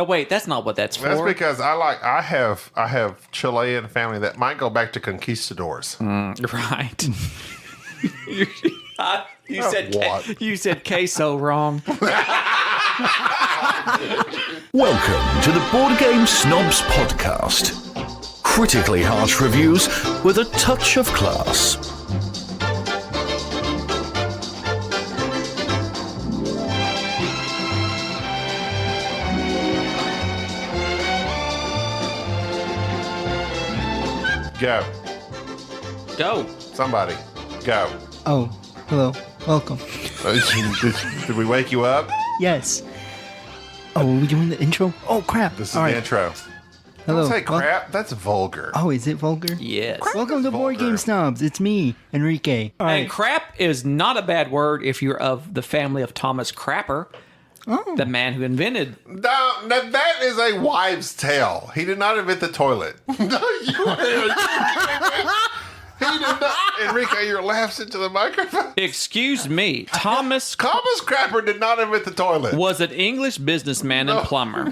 But wait, that's not what that's for. That's because I have Chilean family that might go back to conquistadors. Right. You said What? you said queso wrong. Welcome to the Board Game Snobs podcast. Critically harsh reviews with a touch of class. Go. Go. Somebody. Go. Oh, hello. Welcome. Did we wake you up? Yes. Oh, are we doing the intro? Oh, crap. This is All the right. intro. Hello. Don't say crap. That's vulgar. Oh, is it vulgar? Yes. Welcome to Board vulgar. Game Snobs. It's me, Enrique. All And right. crap is not a bad word if you're of the family of Thomas Crapper, the man who invented. No, that is a wives' tale. He did not invent the toilet. No, he did not. Enrique, your laughs into the microphone. Excuse me, Thomas Thomas Crapper did not invent the toilet. was an English businessman and plumber.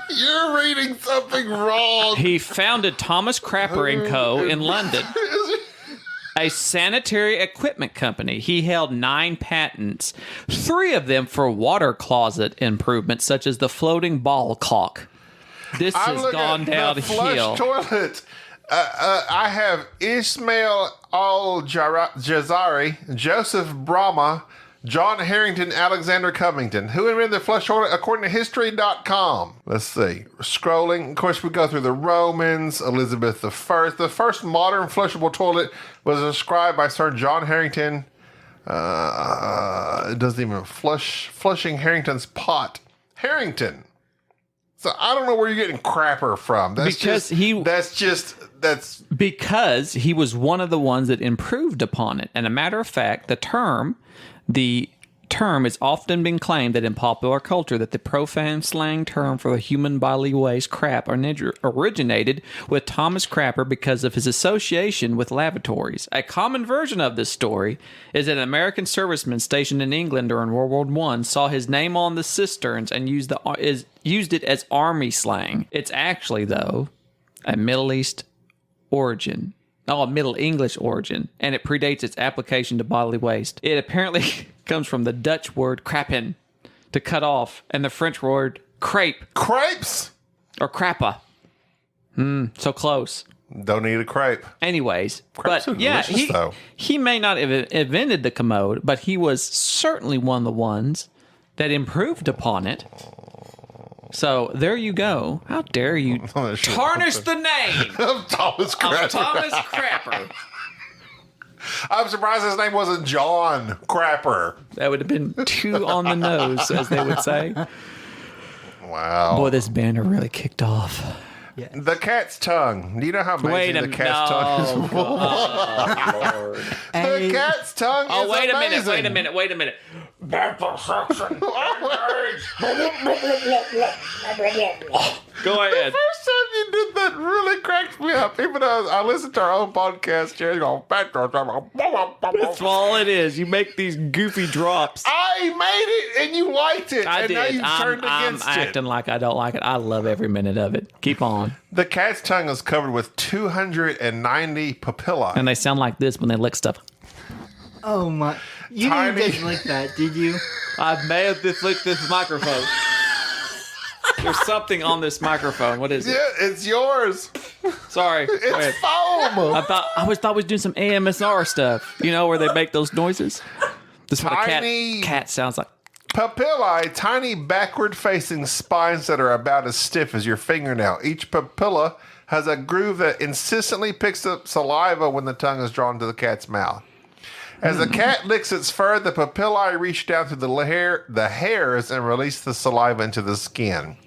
You're reading something wrong. He founded Thomas Crapper & Co. in London, a sanitary equipment company. He held 9 patents, 3 of them for water closet improvements, such as the floating ball caulk. This I'm has looking gone at the downhill. flush toilet. I have Ismail Al-Jazari, Joseph Brahma, John Harrington, Alexander Covington. Who invented the flush toilet according to History.com? Let's see. Scrolling. Of course, we go through the Romans, Elizabeth I. The first modern flushable toilet was described by Sir John Harrington. It doesn't even flushing Harrington's pot. Harrington. So I don't know where you're getting crapper from. Because he was one of the ones that improved upon it. And a matter of fact, the term has often been claimed that in popular culture that the profane slang term for the human bodily waste crap originated with Thomas Crapper because of his association with lavatories. A common version of this story is that an American serviceman stationed in England during World War I saw his name on the cisterns and used it as army slang. It's actually, though, a Middle English origin, and it predates its application to bodily waste. It apparently comes from the Dutch word krappen, to cut off, and the French word crepe. Crepes? Or crappa. So close. Don't eat a crepe. Anyways, Crepes are but yeah, delicious, though. he may not have invented the commode, but he was certainly one of the ones that improved upon it. So there you go. How dare you tarnish the name Of Thomas Crapper. of Thomas Crapper? I'm surprised his name wasn't John Crapper. That would have been too on the nose, as they would say. Wow. Boy, this banner really kicked off. The cat's tongue. Do you know how amazing the cat's tongue is? Lord. The cat's tongue Oh, is wait amazing. a minute. Go ahead. First time you did that really cracked me up. Even though I listened to our own podcast, Jerry's going, That's all it is. You make these goofy drops. I made it and you liked it. I and did. now you've turned I'm against acting like I don't like it. I love every minute of it. Keep on. The cat's tongue is covered with 290 papillae. And they sound like this when they lick stuff. Oh, my. You Tiny. didn't just like that, did you? I may have licked this microphone. There's something on this microphone. What is it? Yeah, it's yours. Sorry. Go ahead. It's foam. I thought we was doing some AMSR stuff. You know, where they make those noises? This is what a Tiny. cat sounds like. Papillae, tiny backward-facing spines that are about as stiff as your fingernail. Each papilla has a groove that insistently picks up saliva when the tongue is drawn to the cat's mouth. As the cat licks its fur, the papillae reach down through the hairs and release the saliva into the skin.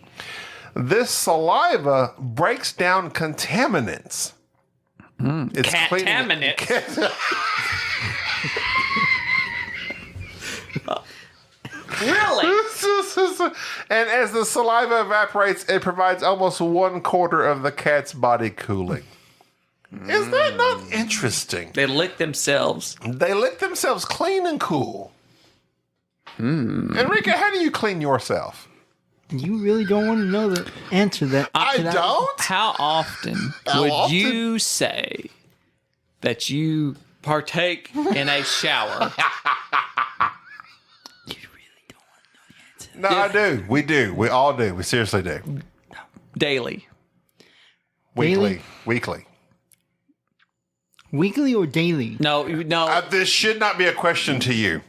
This saliva breaks down contaminants. It's Contaminants? Really? And as the saliva evaporates, it provides almost 1/4 of the cat's body cooling. Is that not interesting? They lick themselves. They lick themselves clean and cool. Enrique, how do you clean yourself? You really don't want to know the answer to that. I to that. don't. How often How would often? you say that you partake in a shower? You really don't want to know the answer. No, I do. We do. We all do. We seriously do. Daily. Weekly. Weekly. Weekly or daily? No. This should not be a question to you.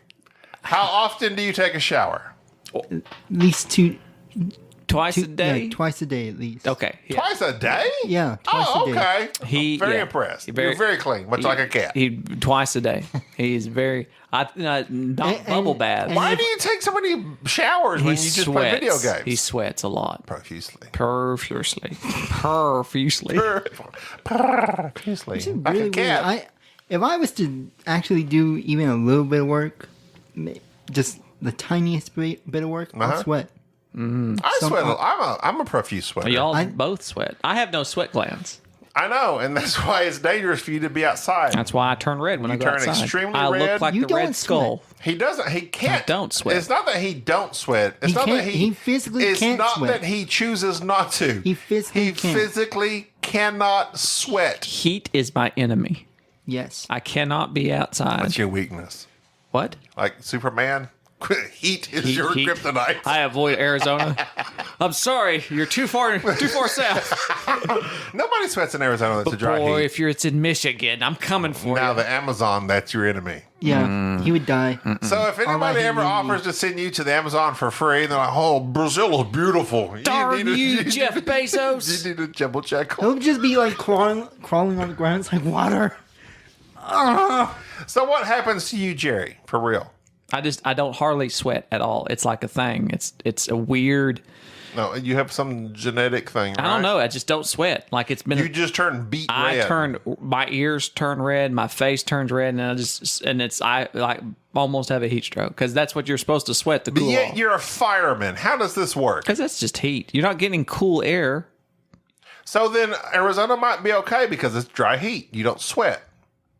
How often do you take a shower? At least Twice a day? Yeah, twice a day at least. Okay. Yeah. Twice a day? Yeah, twice Oh, a day. okay. I'm very impressed. You're very clean, much like a cat. Twice a day. He's very. Not bubble bath. Why do you take so many showers when you just play video games? He sweats a lot. Profusely. Profusely. Profusely. It's Like really a cat. weird. If I was to actually do even a little bit of work, just the tiniest bit of work, I'll sweat. I sweat. I'm a profuse sweater. Y'all both sweat. I have no sweat glands. I know, and that's why it's dangerous for you to be outside. That's why I turn red when I go turn outside. extremely I red. look like You the don't Red Skull. He doesn't. He can't. don't sweat. It's not that he don't sweat. It's He not that can't- he physically It's can't not sweat. that he chooses not to. He physically can't. physically cannot sweat. Heat is my enemy. Yes. I cannot be outside. That's your weakness. What? Like Superman, heat is your Heat. kryptonite. I avoid Arizona. I'm sorry, you're too far south. Nobody sweats in Arizona. That's a dry Boy, heat. if it's in Michigan, I'm coming for Now you. the Amazon, that's your enemy. Yeah, he would die. So if anybody ever offers to send you to the Amazon for free, they're like, "Oh, Brazil is beautiful." Darn need you, a- Jeff Bezos. You need a jumbo check. He'll just be like crawling on the ground. It's like water. So what happens to you, Jerry? For real? I don't hardly sweat at all. It's like a thing. It's a weird. No, you have some genetic thing, right? I don't know. I just don't sweat. Like it's been. You just turn beet red. My ears turn red, my face turns red, and I like almost have a heat stroke because that's what you're supposed to sweat to But cool yet off. you're a fireman. How does this work? Because that's just heat. You're not getting cool air. So then Arizona might be okay because it's dry heat. You don't sweat.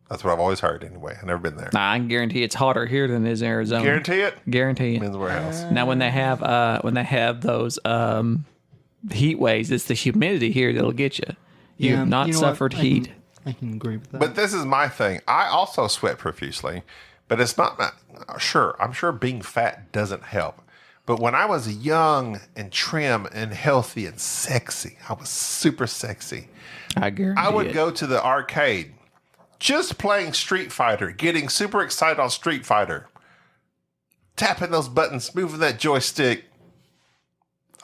That's what I've always heard anyway. I've never been there. Nah, I can guarantee it's hotter here than it is in Arizona. Guarantee it? Guarantee it. Men's Warehouse. Now, when they have those heat waves, it's the humidity here that'll get you. You've not you know what? suffered heat. I can agree with that. But this is my thing. I also sweat profusely, but it's not sure. I'm sure being fat doesn't help. But when I was young and trim and healthy and sexy, I was super sexy. I guarantee I would it. go to the arcade just playing Street Fighter, getting super excited on Street Fighter, tapping those buttons, moving that joystick.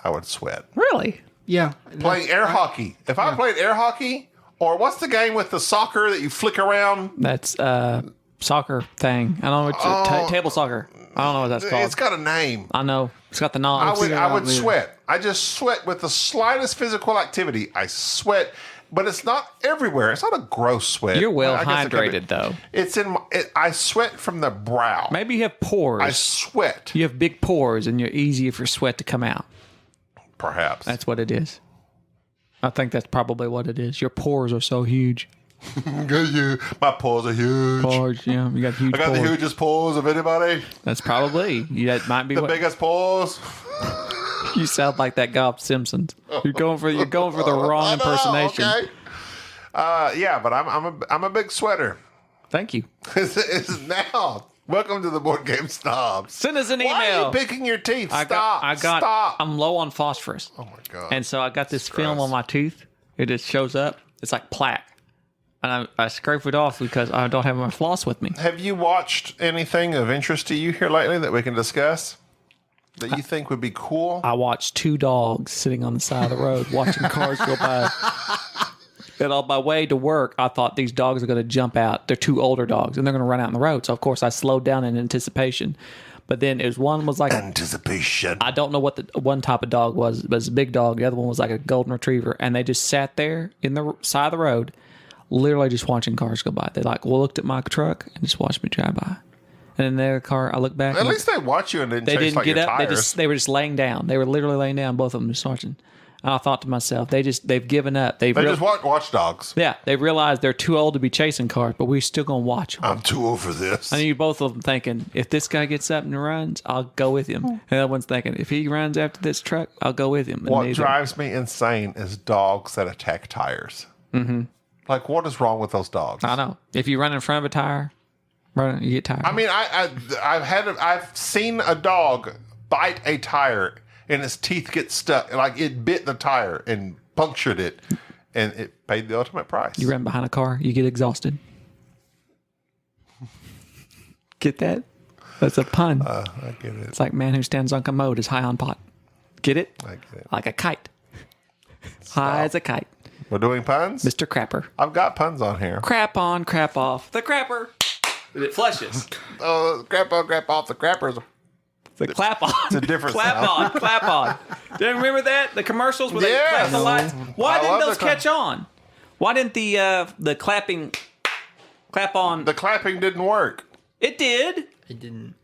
I would sweat. Really? yeah, Playing air hockey. If I played air hockey, or what's the game with the soccer that you flick around? That's soccer thing. I don't know what table soccer. I don't know what that's called. It's got a name. I know it's got the I knobs. would later. sweat. I just sweat with the slightest physical activity. I sweat, but it's not everywhere. It's not a gross sweat. You're well I guess it could be. hydrated though. It's in. I sweat from the brow. Maybe you have pores. I sweat. You have big pores, and you're easy for sweat to come out. Perhaps. That's what it is. I think that's probably what it is. Your pores are so huge. My pores are huge. Pores, yeah, you got huge I got pores. the hugest pores of anybody. That's probably that might be The what biggest pores. you sound like. That guy off Simpsons. You're going for the wrong impersonation. Okay. Yeah, but I'm a big sweater. Thank you. It's now. Welcome to the Board Game Snobs. Send us an Why are email. you picking your teeth? Stop. I'm low on phosphorus. Oh my god. And so I got this Gross. film on my tooth. It just shows up. It's like plaque. And I scrape it off because I don't have my floss with me. Have you watched anything of interest to you here lately that we can discuss? That you think would be cool? I watched two dogs sitting on the side of the road watching cars go by. And on my way to work, I thought these dogs are going to jump out. They're two older dogs, and they're going to run out in the road. So, of course, I slowed down in anticipation. But then one was like Anticipation. I don't know what the one type of dog was, but it's a big dog. The other one was like a golden retriever. And they just sat there in the side of the road, literally just watching cars go by. They looked at my truck and just watched me drive by. And in their car, I looked back. At least they watch you and didn't they chase didn't like get your up. tires. They were just laying down. They were literally laying down, both of them just watching. And I thought to myself, they've given up. They just watch dogs. Yeah, they've realized they're too old to be chasing cars, but we're still gonna watch them. I'm too old for this. I knew both of them thinking, if this guy gets up and runs, I'll go with him. And the other one's thinking, if he runs after this truck, I'll go with him. And What drives me insane is dogs that attack tires. Mm-hmm. Like, what is wrong with those dogs? I know. If you run in front of a tire, you get tired. I mean, I've seen a dog bite a tire and its teeth get stuck. Like, it bit the tire and punctured it, and it paid the ultimate price. You run behind a car, you get exhausted. Get that? That's a pun. I get it. It's like man who stands on commode is high on pot. Get it? I get it. Like a kite. High as a kite. We're doing puns? Mr. Crapper. I've got puns on here. Crap on, crap off. The crapper. It flushes. Crap on, crap off. The crappers. The clap on. It's a different clap sound. on, clap on. Do you remember that? The commercials where they clap the lights? Why I didn't love those the catch on? Why didn't the clapping clap on? The clapping didn't work. It did. It didn't.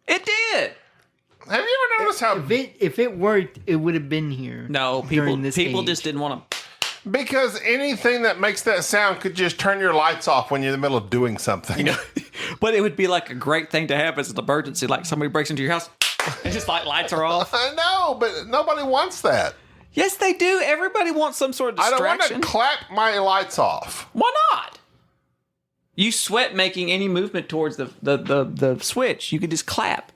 It did. Have you ever noticed how... If it worked, it would have been here. No, during this people age. just didn't want to. Because anything that makes that sound could just turn your lights off when you're in the middle of doing something. But it would be like a great thing to have as an emergency. Like somebody breaks into your house and just like lights are off. I know, but nobody wants that. Yes, they do. Everybody wants some sort of I distraction. don't want to clap my lights off. Why not? You sweat making any movement towards the switch. You can just clap.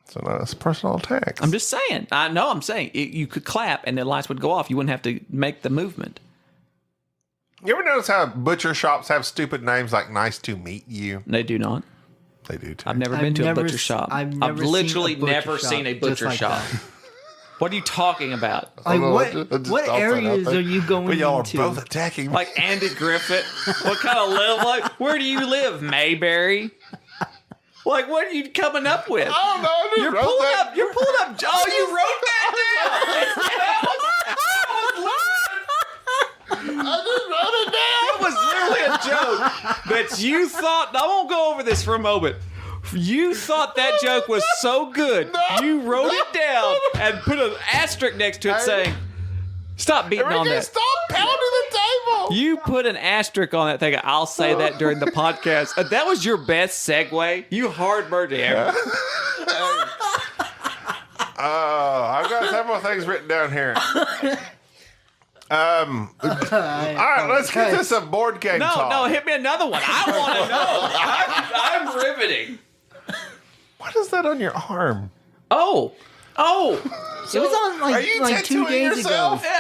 So that's personal attacks. I'm just saying. I'm saying you could clap and the lights would go off. You wouldn't have to make the movement. You ever notice how butcher shops have stupid names like Nice to Meet You? They do not. They do too. I've never been to a butcher shop. I've literally never seen a butcher just like shop. that. What are you talking about? Like know, what just what toss that out areas there. are you going But y'all into? are both attacking me. Like Andy Griffith? What kind of like? Where do you live, Mayberry? Like, what are you coming up with? I don't know. I just You're wrote pulling that. up. You're pulling up. Oh, you wrote that was literally a joke that you thought. I won't go over this for a moment. You thought that joke was so good. You wrote it down and put an asterisk next to it saying, "Stop beating on that." Stop pounding the table. You put an asterisk on that thing. I'll say that during the podcast. That was your best segue. You hard murdered him. I've got several things written down here. All right, let's get to some board game talk. No, hit me another one. I want to know. I'm riveting. What is that on your arm? Oh. It was on Are like, you like 2 tattooing days yourself? ago.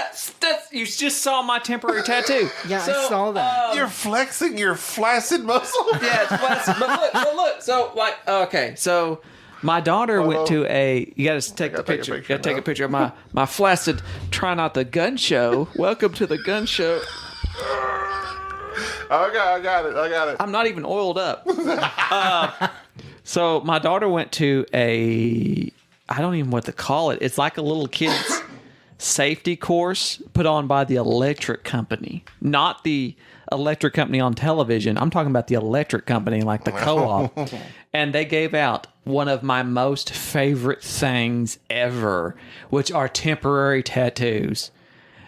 You just saw my temporary tattoo. Yeah, I saw that. You're flexing your flaccid muscle. Yeah, it's plastic. But look. So, like, okay. So, my daughter went to a. You got to take the take a picture. picture You got to take now. a picture of my flaccid. Try not the gun show. Welcome to the gun show. Okay, I got it. I'm not even oiled up. So my daughter went to a. I don't even know what to call it. It's like a little kid's safety course put on by the electric company, not the electric company on television. I'm talking about the electric company, like the co-op. And they gave out one of my most favorite things ever, which are temporary tattoos.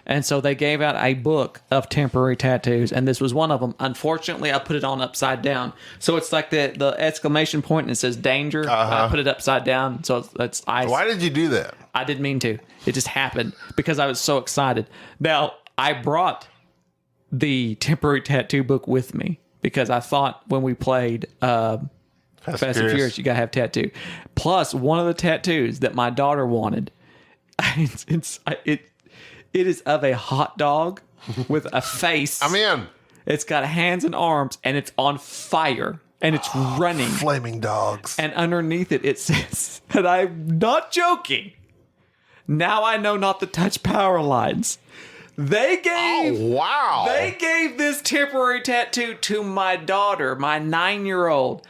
And so they gave out a book of temporary tattoos, and this was one of them. Unfortunately, I put it on upside down. So it's like the exclamation point, and it says danger. I put it upside down, so it's ice. Why did you do that? I didn't mean to. It just happened because I was so excited. Now, I brought the temporary tattoo book with me because I thought when we played Fast and Furious, you got to have tattoo. Plus, one of the tattoos that my daughter wanted, it is of a hot dog with a face. I'm in. It's got hands and arms, and it's on fire, and it's running. Flaming dogs. And underneath it, it says, and I'm not joking, now I know not to touch power lines. They gave this temporary tattoo to my daughter, my 9-year-old.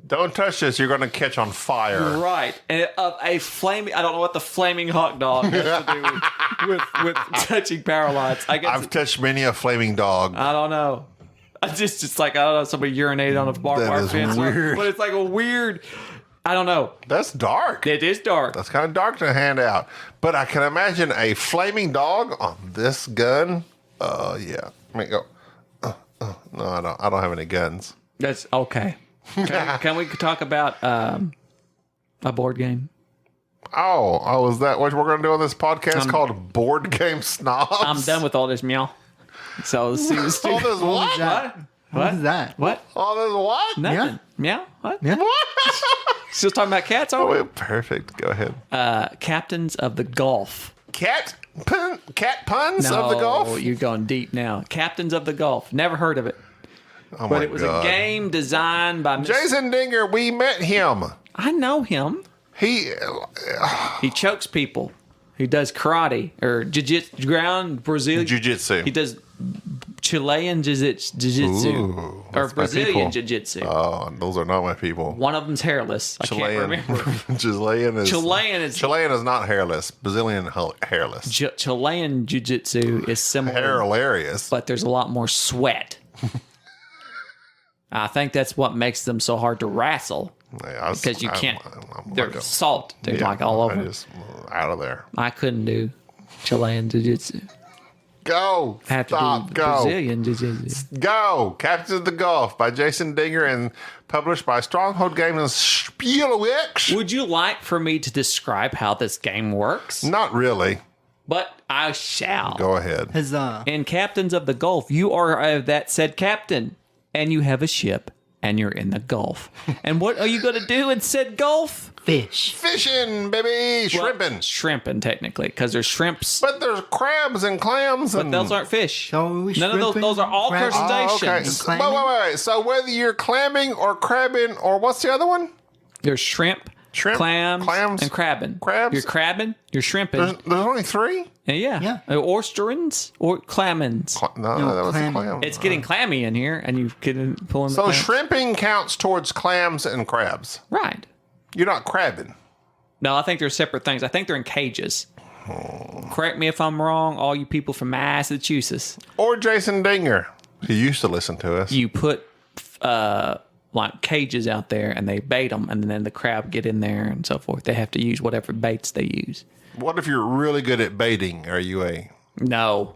Don't touch this. You're going to catch on fire. Right. And of a flaming, I don't know what the flaming hot dog has to do with touching power lines. I guess I've touched many a flaming dog. I don't know. I just like, I don't know, somebody urinated on a barbed That wire is fence. weird. But it's like a weird, I don't know. That's dark. It is dark. That's kind of dark to hand out. But I can imagine a flaming dog on this gun. Yeah. Let me go. No, I don't. I don't have any guns. That's okay. Can we talk about a board game? Oh, is that what we're going to do on this podcast called Board Game Snobs? I'm done with all this meow. So let's see what's All this what? What is that? What? All this what? Nothing. Meow? What? Yeah. Still talking about cats, are we? Oh, perfect. Go ahead. Captains of the Gulf. Cat puns No, of the golf? you're going deep now. Captains of the Gulf. Never heard of it. Oh, But my it was God. a game designed by Jason Dinger, we met him. I know him. He Chokes people. He does karate or jiu-jitsu, ground Brazilian jiu-jitsu. He does Chilean jiu-jitsu Ooh, or that's my Brazilian people. jiu-jitsu. Oh, those are not my people. One of them's hairless. I can't remember. Chilean is not hairless. Brazilian hairless. Chilean jiu-jitsu is similar, Hilarious. but there's a lot more sweat. I think that's what makes them so hard to wrestle. Because you can't. They're salt. They're like all over. Just out of there. I couldn't do Chilean jiu-jitsu. Go. I have to Stop. do Go. Brazilian jiu-jitsu. Go. Captains of the Gulf by Jason Dinger and published by Stronghold Games and Spielwix. Would you like for me to describe how this game works? Not really. But I shall. Go ahead. Huzzah. In Captains of the Gulf, you are that said captain, and you have a ship, and you're in the Gulf. And what are you going to do in said Gulf? Fish. Fishing, baby. Shrimping. Shrimping, technically, because there's shrimps. But there's crabs and clams. But those aren't fish. So are we None of those. shrimping? Those are all Crab- crustaceans. okay. And So, clamming? wait. So whether you're clamming or crabbing or what's the other one? There's shrimp, clams, and crabbing. Crabs? You're crabbing. You're shrimping. There's only three? Yeah. Oysterins or clammins. No, No, that was a clam. clam. It's getting clammy in here, and you can pull in the So clams. shrimping counts towards clams and crabs. Right. You're not crabbing. No, I think they're separate things. I think they're in cages. Correct me if I'm wrong, all you people from Massachusetts. Or Jason Dinger. He used to listen to us. You put like cages out there, and they bait them, and then the crab get in there and so forth. They have to use whatever baits they use. What if you're really good at baiting? Are you a... No.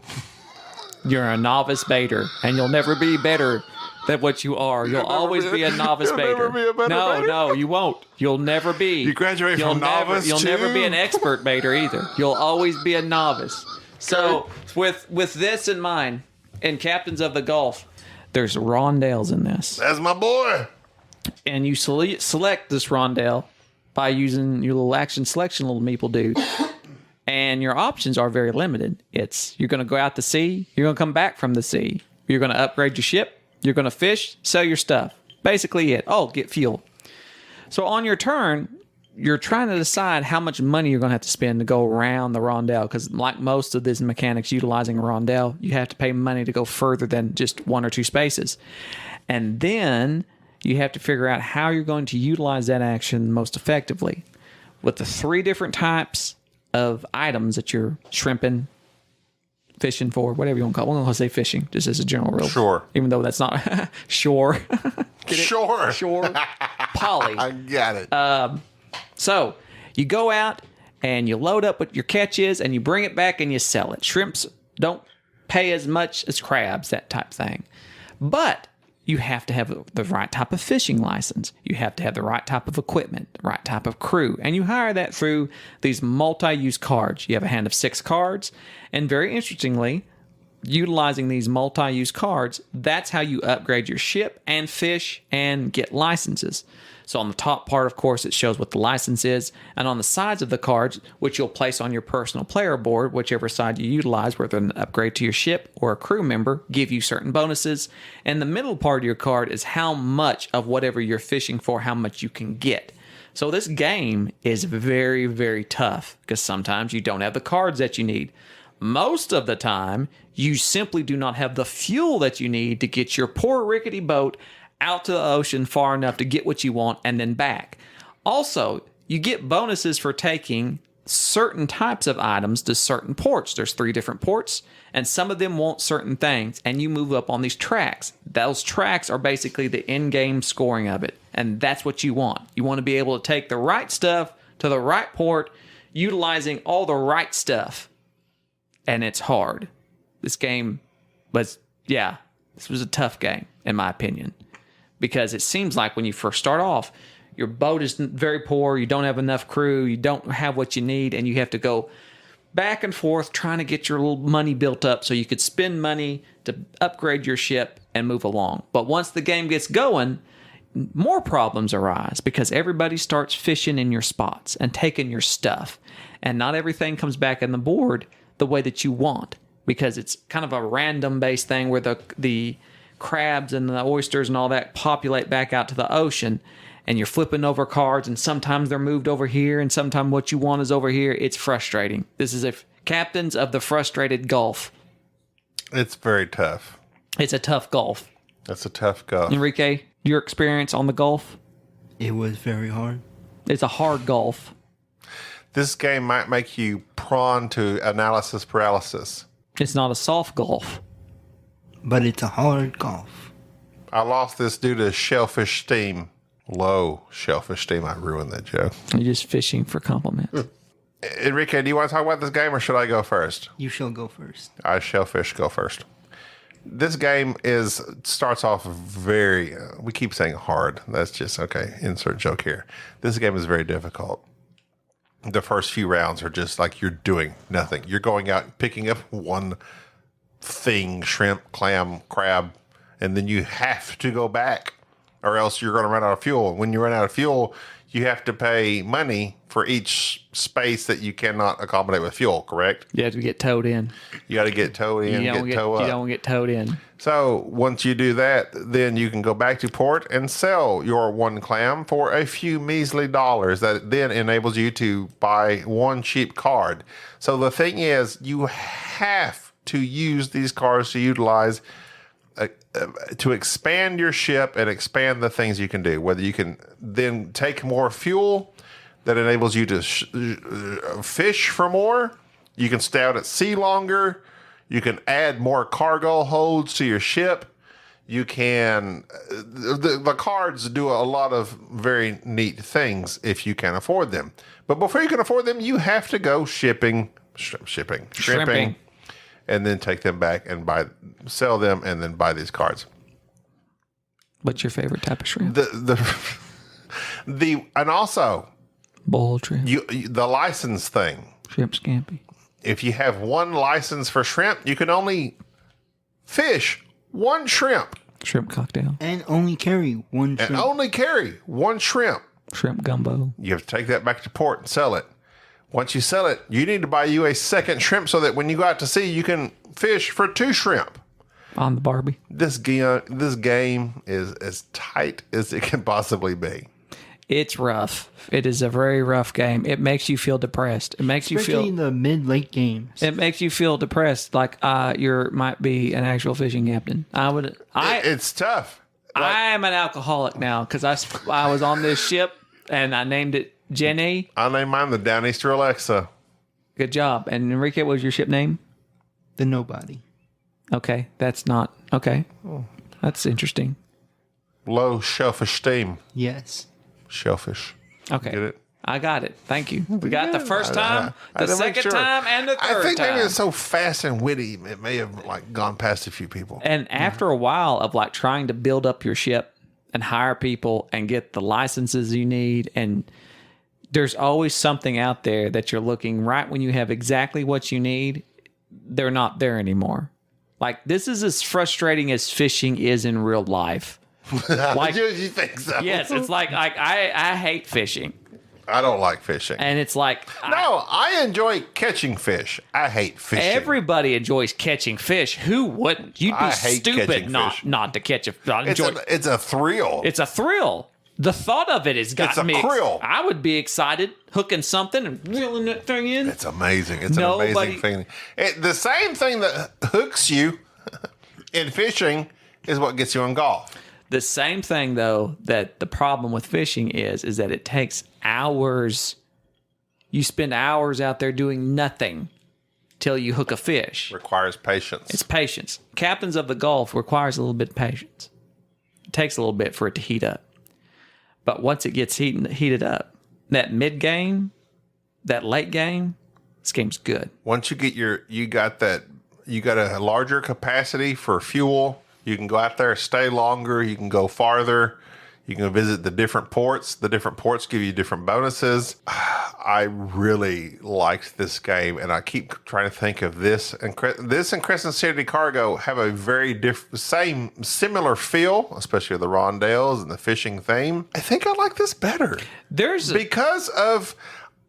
You're a novice baiter, and you'll never be better than what you are. You'll always be a novice you'll baiter. never be a better baiter? No, you won't. You'll never be. You graduate You'll from never, novice You'll to- never be an expert baiter either. You'll always be a novice. So with this in mind, in Captains of the Gulf, there's rondelles in this. That's my boy. And you select this rondelle by using your little action selection little meeple dude. And your options are very limited. You're going to go out to sea. You're going to come back from the sea. You're going to upgrade your ship. You're going to fish, sell your stuff. Basically it. Oh, get fuel. So on your turn, you're trying to decide how much money you're going to have to spend to go around the rondelle. Because like most of these mechanics utilizing a rondelle, you have to pay money to go further than just one or two spaces. And then you have to figure out how you're going to utilize that action most effectively. With the three different types of items that you're shrimping, fishing for, whatever you want to call it. We're going to say fishing, just as a general rule. Sure. Even though that's not shore. Sure. Shore. Poly. I got it. So you go out and you load up what your catch is and you bring it back and you sell it. Shrimps don't pay as much as crabs, that type thing. But you have to have the right type of fishing license. You have to have the right type of equipment, the right type of crew. And you hire that through these multi-use cards. You have a hand of 6 cards. And very interestingly, utilizing these multi-use cards, that's how you upgrade your ship and fish and get licenses. So on the top part, of course, it shows what the license is. And on the sides of the cards, which you'll place on your personal player board, whichever side you utilize, whether an upgrade to your ship or a crew member, give you certain bonuses. And the middle part of your card is how much of whatever you're fishing for, how much you can get. So this game is very, very tough because sometimes you don't have the cards that you need. Most of the time, you simply do not have the fuel that you need to get your poor rickety boat out to the ocean far enough to get what you want and then back. Also, you get bonuses for taking certain types of items to certain ports. There's 3 different ports, and some of them want certain things, and you move up on these tracks. Those tracks are basically the in-game scoring of it, and that's what you want. You want to be able to take the right stuff to the right port, utilizing all the right stuff, and it's hard. This game was, this was a tough game, in my opinion, because it seems like when you first start off, your boat is very poor, you don't have enough crew, you don't have what you need, and you have to go back and forth trying to get your little money built up so you could spend money to upgrade your ship and move along. But once the game gets going, more problems arise because everybody starts fishing in your spots and taking your stuff. And not everything comes back on the board the way that you want, because it's kind of a random based thing where the crabs and the oysters and all that populate back out to the ocean. And you're flipping over cards, and sometimes they're moved over here, and sometimes what you want is over here. It's frustrating. This is Captains of the Frustrated Gulf. It's very tough. It's a tough Gulf. It's a tough Gulf. Enrique, your experience on the Gulf? It was very hard. It's a hard Gulf. This game might make you prone to analysis paralysis. It's not a soft Gulf. But it's a hard golf. I lost this due to shellfish steam. Low shellfish steam. I ruined that joke. You're just fishing for compliments. Enrique, do you want to talk about this game, or should I go first? You shall go first. I shellfish go first. This game starts off very, we keep saying hard. That's just, okay, insert joke here. This game is very difficult. The first few rounds are just like you're doing nothing. You're going out and picking up one thing, shrimp, clam, crab, and then you have to go back, or else you're going to run out of fuel. When you run out of fuel, you have to pay money for each space that you cannot accommodate with fuel, correct? You have to get towed in. You got to get towed in, You get towed up. You don't get towed in. So once you do that, then you can go back to port and sell your one clam for a few measly dollars. That then enables you to buy one cheap card. So the thing is, you have to use these cards to utilize to expand your ship and expand the things you can do. Whether you can then take more fuel that enables you to fish for more. You can stay out at sea longer. You can add more cargo holds to your ship. You can, the cards do a lot of very neat things if you can afford them. But before you can afford them, you have to go shrimping, and then take them back and sell them, and then buy these cards. What's your favorite type of shrimp? And also Boiled shrimp. The license thing. Shrimp scampi. If you have one license for shrimp, you can only fish one shrimp. Shrimp cocktail. And only carry one shrimp. And only carry one shrimp. Shrimp gumbo. You have to take that back to port and sell it. Once you sell it, you need to buy you a second shrimp so that when you go out to sea, you can fish for 2 shrimp. On the Barbie. This game is as tight as it can possibly be. It's rough. It is a very rough game. It makes you feel depressed. It makes Especially you feel in the mid-late games. It makes you feel depressed, like you might be an actual fishing captain. It's tough. I am an alcoholic now because I was on this ship and I named it Jenny. I named mine the Downeaster Alexa. Good job. And Enrique, what was your ship name? The Nobody. Okay, that's not okay. That's interesting. Low shellfish steam. Yes. Shellfish. Okay. Get it? I got it. Thank you. We got the first time, the second time, and the third time. I think maybe it's so fast and witty, it may have gone past a few people. And after a while of trying to build up your ship and hire people and get the licenses you need, and there's always something out there that you're looking right when you have exactly what you need, they're not there anymore. This is as frustrating as fishing is in real life. You think so? Yes, it's I hate fishing. I don't like fishing. And it's I enjoy catching fish. I hate fishing. Everybody enjoys catching fish. Who wouldn't? You'd be stupid not to catch a fish. It's a thrill. It's a thrill. The thought of it has gotten me. Thrill. I would be excited hooking something and reeling that thing in. It's amazing. It's an amazing thing. The same thing that hooks you in fishing is what gets you in golf. The same thing, though, that the problem with fishing is that it takes hours You spend hours out there doing nothing till you hook a fish. Requires patience. It's patience. Captains of the Gulf requires a little bit of patience. It takes a little bit for it to heat up. But once it gets heated up, that mid game, that late game, this game's good. Once you get you got a larger capacity for fuel. You can go out there, stay longer. You can go farther. You can visit the different ports. The different ports give you different bonuses. I really liked this game, and I keep trying to think of this. And this and Crescent City Cargo have a very similar feel, especially the rondelles and the fishing theme. I think I like this better.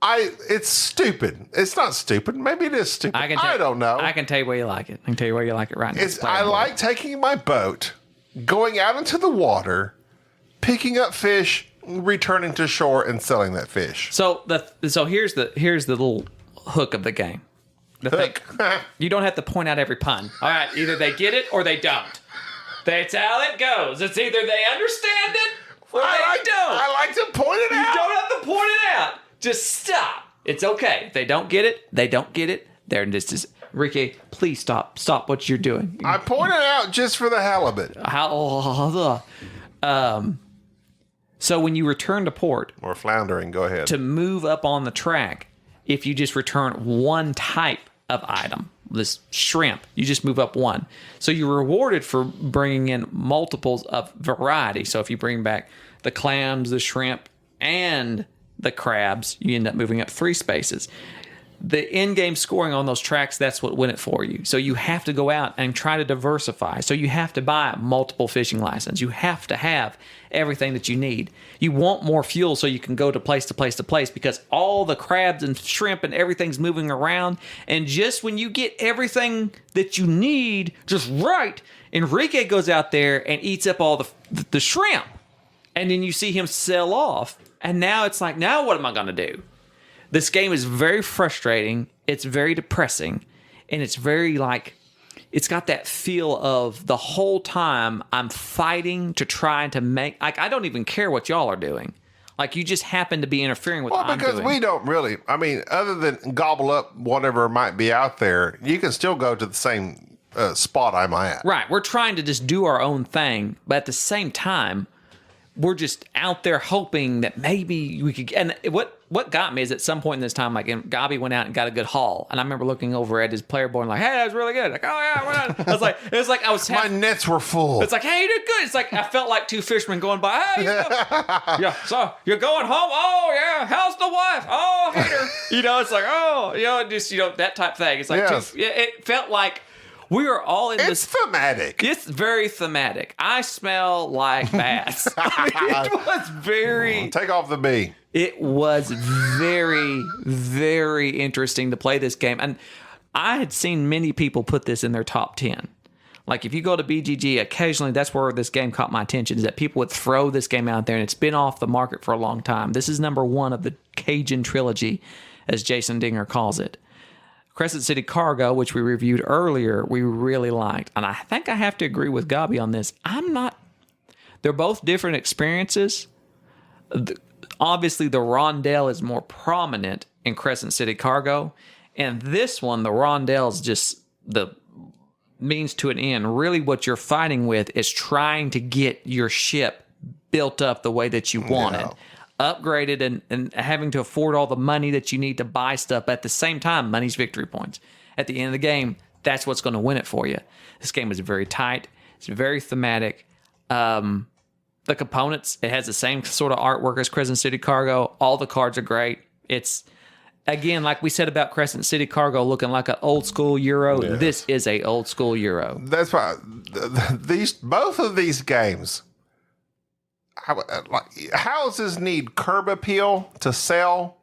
It's stupid. It's not stupid. Maybe it is stupid. I don't know. I can tell you where you like it. I can tell you where you like it right now. I like taking my boat, going out into the water, picking up fish, returning to shore, and selling that fish. So here's the little hook of the game. You don't have to point out every pun. All right, either they get it or they don't. That's how it goes. It's either they understand it or they don't. I like to point it out. You don't have to point it out. Just stop. It's okay. If they don't get it, they don't get it. They're just Ricky, please stop. Stop what you're doing. I pointed out just for the hell of it. So when you return to port, or floundering, go ahead. To move up on the track, if you just return one type of item, this shrimp, you just move up one. So you're rewarded for bringing in multiples of variety. So if you bring back the clams, the shrimp, and the crabs, you end up moving up 3 spaces. The in-game scoring on those tracks, that's what win it for you. So you have to go out and try to diversify. So you have to buy multiple fishing licenses. You have to have everything that you need. You want more fuel so you can go to place to place to place, because all the crabs and shrimp and everything's moving around. And just when you get everything that you need just right, Enrique goes out there and eats up all the shrimp. And then you see him sell off. And now it's like, now what am I going to do? This game is very frustrating. It's very depressing. And it's very it's got that feel of the whole time I'm fighting to try to make, I don't even care what y'all are doing. You just happen to be interfering with what I'm doing. Because we don't really, other than gobble up whatever might be out there, you can still go to the same spot I'm at. Right. We're trying to just do our own thing. But at the same time, we're just out there hoping that maybe we could. And what got me is at some point in this time, Gabi went out and got a good haul, and I remember looking over at his player board and hey, that was really good. Oh yeah, we're done. I was my nets were full. It's hey, you did good. It's I felt like 2 fishermen going by. Hey, yeah. So you're going home? Oh yeah. How's the wife? Oh, hate her. It's that type of thing. It's yes. It felt like. We are all in this. It's thematic. It's very thematic. I smell like bass. It was very. Take off the B. It was very, very interesting to play this game. And I had seen many people put this in their top 10. If you go to BGG, occasionally that's where this game caught my attention, is that people would throw this game out there, and it's been off the market for a long time. This is number 1 of the Cajun trilogy, as Jason Dinger calls it. Crescent City Cargo, which we reviewed earlier, we really liked. And I think I have to agree with Gabi on this. They're both different experiences. Obviously, the rondelle is more prominent in Crescent City Cargo. And this one, the rondelle is just the means to an end. Really, what you're fighting with is trying to get your ship built up the way that you want it. Upgraded and having to afford all the money that you need to buy stuff. At the same time, money's victory points. At the end of the game, that's what's going to win it for you. This game is very tight. It's very thematic. The components, it has the same sort of artwork as Crescent City Cargo. All the cards are great. It's, again, like we said about Crescent City Cargo looking like an old school Euro. Yes. This is a old school Euro. That's why both of these games, houses need curb appeal to sell.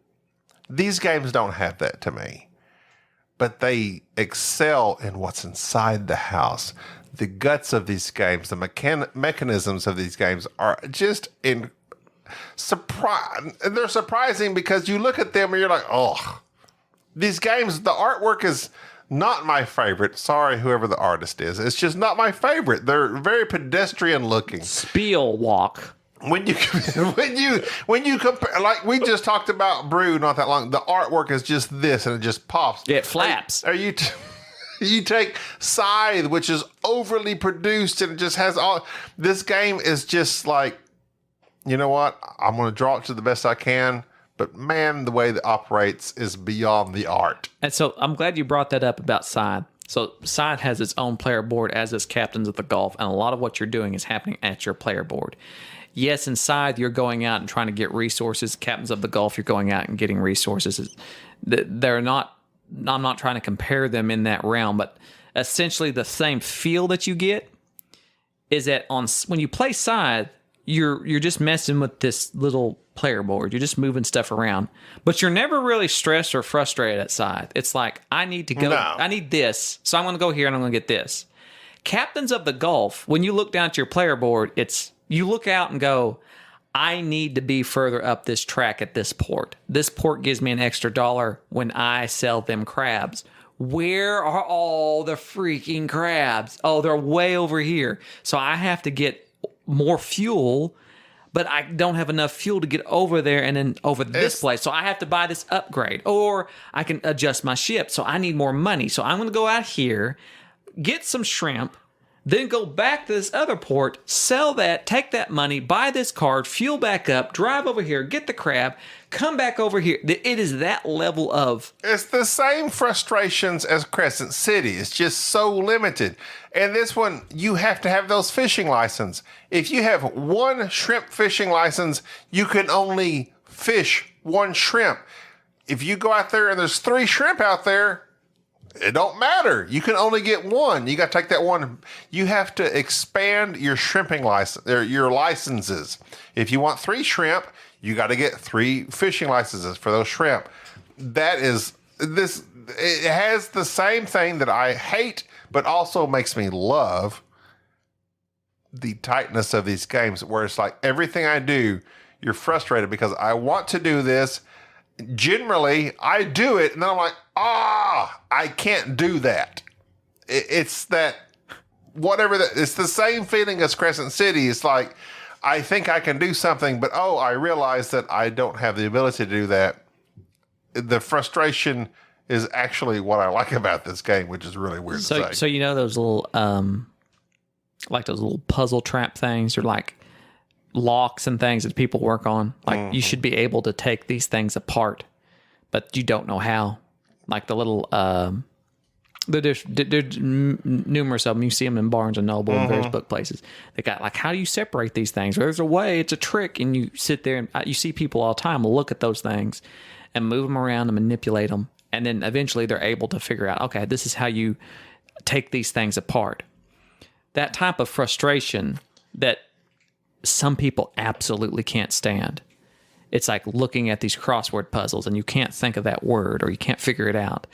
These games don't have that to me, but they excel in what's inside the house. The guts of these games, the mechanisms of these games are just they're surprising, because you look at them and you're like, oh, these games, the artwork is not my favorite. Sorry, whoever the artist is. It's just not my favorite. They're very pedestrian looking. Spiel walk. when you compare, like we just talked about Brew not that long, the artwork is just this and it just pops. It flaps. You take Scythe, which is overly produced and it just has all. This game is just like, you know what? I'm going to draw it to the best I can. But man, the way it operates is beyond the art. And so I'm glad you brought that up about Scythe. So Scythe has its own player board, as does Captains of the Gulf, and a lot of what you're doing is happening at your player board. Yes, in Scythe, you're going out and trying to get resources. Captains of the Gulf, you're going out and getting resources. They're not. I'm not trying to compare them in that realm, but essentially the same feel that you get is that when you play Scythe, you're just messing with this little player board. You're just moving stuff around, but you're never really stressed or frustrated at Scythe. It's like, I need to go, I need this, so I'm going to go here and I'm going to get this. Captains of the Gulf, when you look down at your player board, you look out and go, I need to be further up this track at this port. This port gives me an extra $1 when I sell them crabs. Where are all the freaking crabs? Oh, they're way over here. So I have to get more fuel, but I don't have enough fuel to get over there and then over this place. So I have to buy this upgrade, or I can adjust my ship. So I need more money. So I'm going to go out here, get some shrimp, then go back to this other port, sell that, take that money, buy this card, fuel back up, drive over here, get the crab, come back over here. It is that level of... It's the same frustrations as Crescent City. It's just so limited. And this one, you have to have those fishing license. If you have one shrimp fishing license, you can only fish one shrimp. If you go out there and there's 3 shrimp out there, it don't matter. You can only get one. You got to take that one. You have to expand your shrimping license, or your licenses. If you want 3 shrimp, you got to get 3 fishing licenses for those shrimp. That is this. It has the same thing that I hate, but also makes me love the tightness of these games, where it's like everything I do, you're frustrated because I want to do this. Generally, I do it, and then I'm like, I can't do that. It's that, whatever that, it's the same feeling as Crescent City. It's like, I think I can do something, but I realize that I don't have the ability to do that. The frustration is actually what I like about this game, which is really weird to say. So you know those little, like those little puzzle trap things, or like locks and things that people work on. Like you should be able to take these things apart, but you don't know how. Like the little, there's numerous of them. You see them in Barnes and Noble and various book places. They got like, how do you separate these things? There's a way. It's a trick, and you sit there and you see people all the time look at those things and move them around and manipulate them, and then eventually they're able to figure out, okay, this is how you take these things apart. That type of frustration that some people absolutely can't stand. It's like looking at these crossword puzzles and you can't think of that word, or you can't figure it out.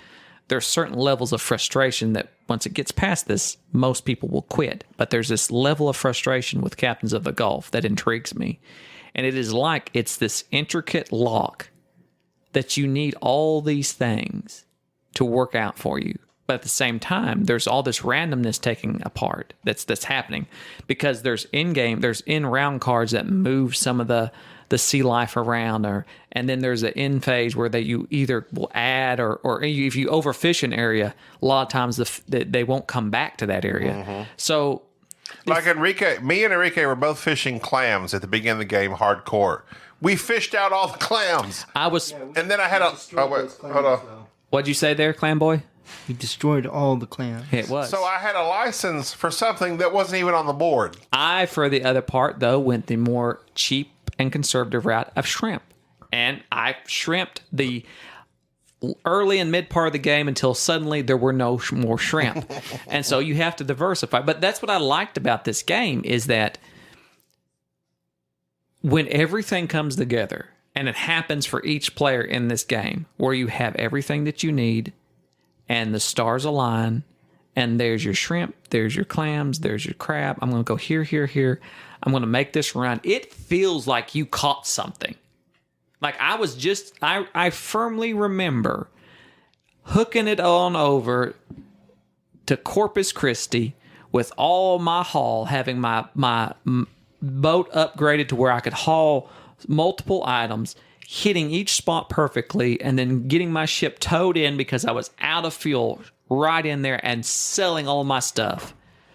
There are certain levels of frustration that once it gets past this, most people will quit. But there's this level of frustration with Captains of the Gulf that intrigues me. And it is like it's this intricate lock that you need all these things to work out for you. But at the same time, there's all this randomness taking apart that's happening, because there's in-round cards that move some of the sea life around, and then there's an in phase where you either will add or if you overfish an area, a lot of times they won't come back to that area. So, like me and Enrique were both fishing clams at the beginning of the game, hardcore. We fished out all the clams. And then I had hold on. What'd you say there, Clam Boy? We destroyed all the clams. It was. So I had a license for something that wasn't even on the board. I, for the other part, though, went the more cheap and conservative route of shrimp. And I shrimped the early and mid part of the game until suddenly there were no more shrimp. And so you have to diversify. But that's what I liked about this game, is that when everything comes together, and it happens for each player in this game, where you have everything that you need, and the stars align, and there's your shrimp, there's your clams, there's your crab. I'm going to go here, here, here. I'm going to make this run. It feels like you caught something. Like I firmly remember hooking it on over to Corpus Christi with all my haul, having my boat upgraded to where I could haul multiple items, hitting each spot perfectly, and then getting my ship towed in because I was out of fuel right in there and selling all my stuff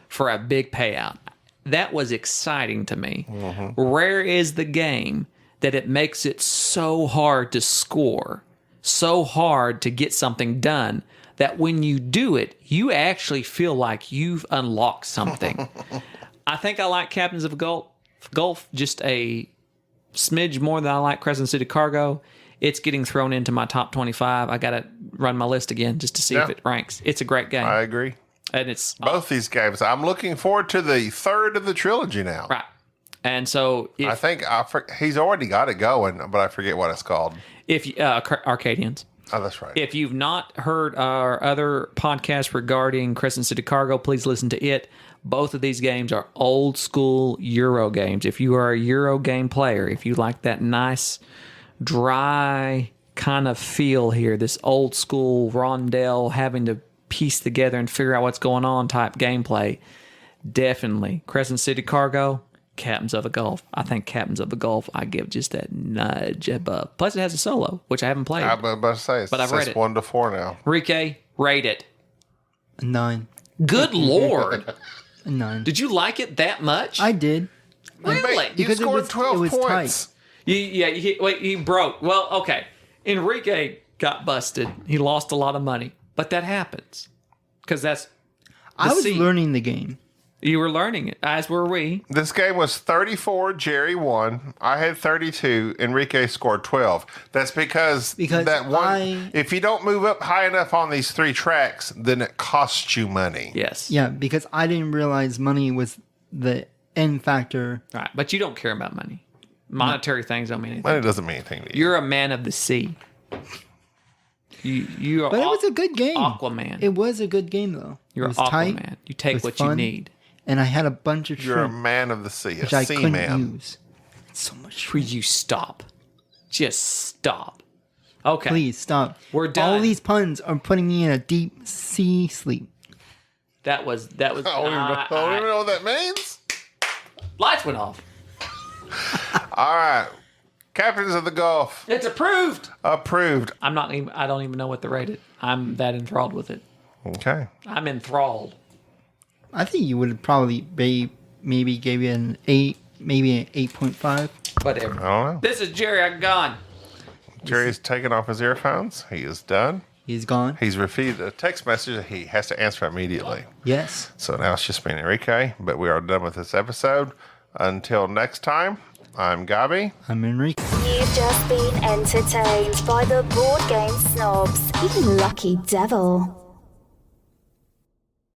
for a big payout. That was exciting to me. Rare is the game that it makes it so hard to score, so hard to get something done, that when you do it, you actually feel like you've unlocked something. I think I like Captains of Gulf just a smidge more than I like Crescent City Cargo. It's getting thrown into my top 25. I got to run my list again just to see if it ranks. It's a great game. I agree. And it's Both these games. I'm looking forward to the third of the trilogy now. right. And so I think he's already got it going, but I forget what it's called. if Arcadians. Oh, that's right. If you've not heard our other podcast regarding Crescent City Cargo, please listen to it. Both of these games are old school Euro games. If you are a Euro game player, if you like that nice, dry kind of feel here, this old school rondel having to piece together and figure out what's going on type gameplay, definitely Crescent City Cargo, Captains of the Gulf. I think Captains of the Gulf, I give just that nudge above. Plus, it has a solo, which I haven't played. I'm about to say, But I've read it. 1 to 4 now. Enrique, rate it. A 9. Good Lord. A 9. Did you like it that much? I did. Really? You Because it scored was- 12 it was points. He broke. Well, okay. Enrique got busted. He lost a lot of money. But that happens. Because that's... I was scene. learning the game. You were learning it, as were we. This game was 34. Jerry won. I had 32. Enrique scored 12. That's because that one. If you don't move up high enough on these 3 tracks, then it costs you money. Yes. Yeah, because I didn't realize money was the end factor. Right. But you don't care about money. Monetary things don't mean anything. Money doesn't mean anything to you. You're a man of the sea. You are But it was a good game. Aquaman. It was a good game, though. You're it was Aquaman. tight. You take it was what you fun, need. And I had a bunch of You're a shrimp, man of the sea, which a I sea couldn't man. use. So much Will shrimp. you stop? Just stop. Okay. Please stop. We're done. All these puns are putting me in a deep sea sleep. That was. I don't even know what that means. Lights went off. All right. Captains of the Gulf. It's approved. Approved. I don't even know what to rate it. I'm that enthralled with it. Okay. I'm enthralled. I think you would probably maybe give you an 8, maybe an 8.5. Whatever. I don't know. This is Jerry. I'm gone. Jerry's taken off his earphones. He is done. He's gone. He's received a text message that he has to answer immediately. Yes. So now it's just me and Enrique, but we are done with this episode. Until next time, I'm Gabi. I'm Enrique. You've just been entertained by the Board Game Snobs. You lucky devil.